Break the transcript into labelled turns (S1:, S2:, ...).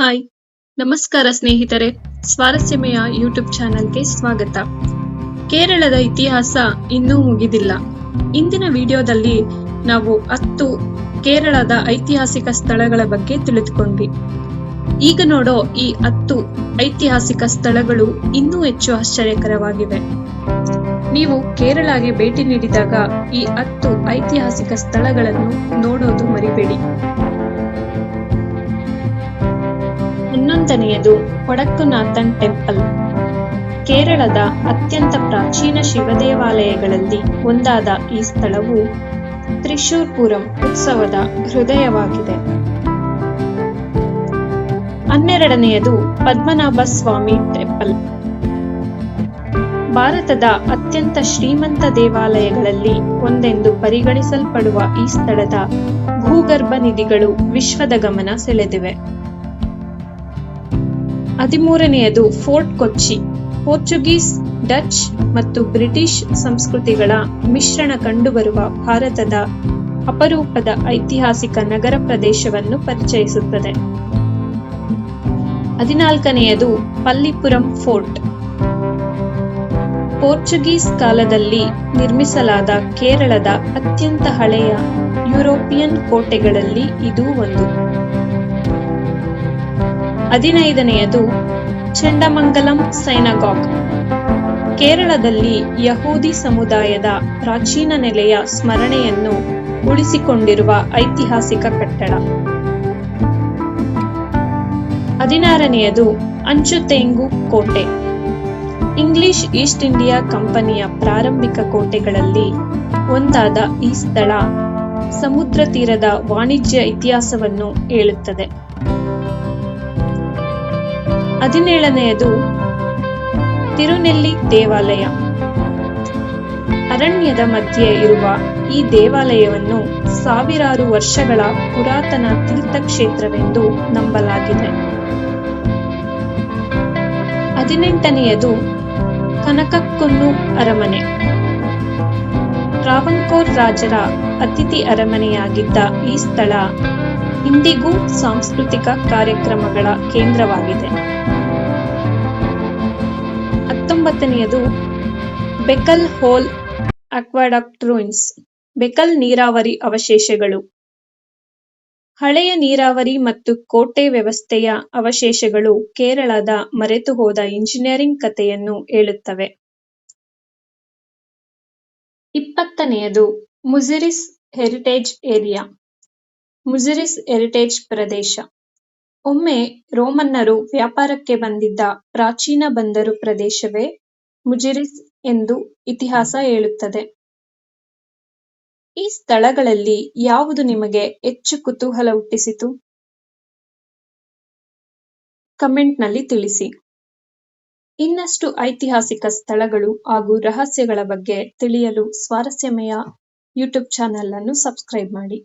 S1: Hi, ನಮಸ್ಕಾರ ಸ್ನೇಹಿತರೆ. ಸ್ವಾರಸ್ಯಮಯ YouTube ಚಾನೆಲ್ಗೆ ಸ್ವಾಗತ. ಕೇರಳದ ಇತಿಹಾಸ ಇನ್ನೂ ಮುಗಿದಿಲ್ಲ. ಇಂದಿನ ವಿಡಿಯೋದಲ್ಲಿ ನಾವು 10 ಕೇರಳದ ಐತಿಹಾಸಿಕ ಸ್ಥಳಗಳ ಬಗ್ಗೆ ತಿಳಿದುಕೊಂಡ್ವಿ. ಈಗ ನೋಡೋ ಈ 10 ಐತಿಹಾಸಿಕ ಸ್ಥಳಗಳು ಇನ್ನೂ ಹೆಚ್ಚು ಆಶ್ಚರ್ಯಕರವಾಗಿವೆ. ನೀವು ಕೇರಳಗೆ ಭೇಟಿ ನೀಡಿದಾಗ ಈ 10 ಐತಿಹಾಸಿಕ ಸ್ಥಳಗಳನ್ನು ನೋಡೋದು ಮರಿಬೇಡಿ. 11ನೇಯದು ಕೊಡಕ್ಕುನಾಥನ್ ಟೆಂಪಲ್. ಕೇರಳದ ಅತ್ಯಂತ ಪ್ರಾಚೀನ ಶಿವ ದೇವಾಲಯಗಳಲ್ಲಿ ಒಂದಾದ ಈ ಸ್ಥಳವು ತ್ರಿಶೂರ್ ಪೂರಂ ಉತ್ಸವದ ಹೃದಯವಾಗಿದೆ. 12ನೇಯದು ಪದ್ಮನಾಭ ಸ್ವಾಮಿ ಟೆಂಪಲ್. ಭಾರತದ ಅತ್ಯಂತ ಶ್ರೀಮಂತ ದೇವಾಲಯಗಳಲ್ಲಿ ಒಂದೆಂದು ಪರಿಗಣಿಸಲ್ಪಡುವ ಈ ಸ್ಥಳದ ಭೂಗರ್ಭ ನಿಧಿಗಳು ವಿಶ್ವದ ಗಮನ ಸೆಳೆದಿವೆ. 13ನೇಯದು ಫೋರ್ಟ್ ಕೊಚ್ಚಿ. ಪೋರ್ಚುಗೀಸ್, ಡಚ್ ಮತ್ತು ಬ್ರಿಟಿಷ್ ಸಂಸ್ಕೃತಿಗಳ ಮಿಶ್ರಣ ಕಂಡುಬರುವ ಭಾರತದ ಅಪರೂಪದ ಐತಿಹಾಸಿಕ ನಗರ ಪ್ರದೇಶವನ್ನು ಪರಿಚಯಿಸುತ್ತದೆ. 14ನೇಯದು ಪಲ್ಲಿಪುರಂ ಫೋರ್ಟ್. ಪೋರ್ಚುಗೀಸ್ ಕಾಲದಲ್ಲಿ ನಿರ್ಮಿಸಲಾದ ಕೇರಳದ ಅತ್ಯಂತ ಹಳೆಯ ಯುರೋಪಿಯನ್ ಕೋಟೆಗಳಲ್ಲಿ ಇದೂ ಒಂದು. 15ನೇಯದು ಚಂಡಮಂಗಲಂ ಸೈನಗಾಗ್. ಕೇರಳದಲ್ಲಿ ಯಹೂದಿ ಸಮುದಾಯದ ಪ್ರಾಚೀನ ನೆಲೆಯ ಸ್ಮರಣೆಯನ್ನು ಉಳಿಸಿಕೊಂಡಿರುವ ಐತಿಹಾಸಿಕ ಕಟ್ಟಡ. 16ನೇಯದು ಅಂಚುತೆಂಗು ಕೋಟೆ. ಇಂಗ್ಲಿಷ್ ಈಸ್ಟ್ ಇಂಡಿಯಾ ಕಂಪನಿಯ ಪ್ರಾರಂಭಿಕ ಕೋಟೆಗಳಲ್ಲಿ ಒಂದಾದ ಈ ಸ್ಥಳ ಸಮುದ್ರ ತೀರದ ವಾಣಿಜ್ಯ ಇತಿಹಾಸವನ್ನು ಹೇಳುತ್ತದೆ. 17ನೇಯದು ತಿರುನೆಲ್ಲಿ ದೇವಾಲಯ. ಅರಣ್ಯದ ಮಧ್ಯೆ ಇರುವ ಈ ದೇವಾಲಯವನ್ನು ಸಾವಿರಾರು ವರ್ಷಗಳ ಪುರಾತನ ತೀರ್ಥಕ್ಷೇತ್ರವೆಂದು ನಂಬಲಾಗಿದೆ. 18ನೇಯದು ಕನಕಕ್ಕುನ್ನು ಅರಮನೆ. ಟ್ರಾವಂಕೋರ್ ರಾಜರ ಅತಿಥಿ ಅರಮನೆಯಾಗಿದ್ದ ಈ ಸ್ಥಳ ಇಂದಿಗೂ ಸಾಂಸ್ಕೃತಿಕ ಕಾರ್ಯಕ್ರಮಗಳ ಕೇಂದ್ರವಾಗಿದೆ. 19ನೇಯದು ಬೆಕಲ್ ಹೋಲ್ ಅಕ್ವಾಡಕ್ಟ್ ರೂಯಿನ್ಸ್. ಬೆಕಲ್ ನೀರಾವರಿ ಅವಶೇಷಗಳು. ಹಳೆಯ ನೀರಾವರಿ ಮತ್ತು ಕೋಟೆ ವ್ಯವಸ್ಥೆಯ ಅವಶೇಷಗಳು ಕೇರಳದ ಮರೆತುಹೋದ ಇಂಜಿನಿಯರಿಂಗ್ ಕಥೆಯನ್ನು ಹೇಳುತ್ತವೆ. 20ನೇಯದು ಮುಜಿರಿಸ್ ಹೆರಿಟೇಜ್ ಏರಿಯಾ. ಮುಜಿರಿಸ್ ಹೆರಿಟೇಜ್ ಪ್ರದೇಶ ಒಮ್ಮೆ ರೋಮನ್ನರು ವ್ಯಾಪಾರಕ್ಕೆ ಬಂದಿದ್ದ ಪ್ರಾಚೀನ ಬಂದರು ಪ್ರದೇಶವೇ ಮುಜಿರಿಸ್ ಎಂದು ಇತಿಹಾಸ ಹೇಳುತ್ತದೆ. ಈ ಸ್ಥಳಗಳಲ್ಲಿ ಯಾವುದು ನಿಮಗೆ ಹೆಚ್ಚು ಕುತೂಹಲ ಹುಟ್ಟಿಸಿತು? ಕಮೆಂಟ್ನಲ್ಲಿ ತಿಳಿಸಿ. ಇನ್ನಷ್ಟು ಐತಿಹಾಸಿಕ ಸ್ಥಳಗಳು ಹಾಗೂ ರಹಸ್ಯಗಳ ಬಗ್ಗೆ ತಿಳಿಯಲು ಸ್ವಾರಸ್ಯಮಯ ಯೂಟ್ಯೂಬ್ ಚಾನೆಲ್ ಅನ್ನು ಸಬ್ಸ್ಕ್ರೈಬ್ ಮಾಡಿ.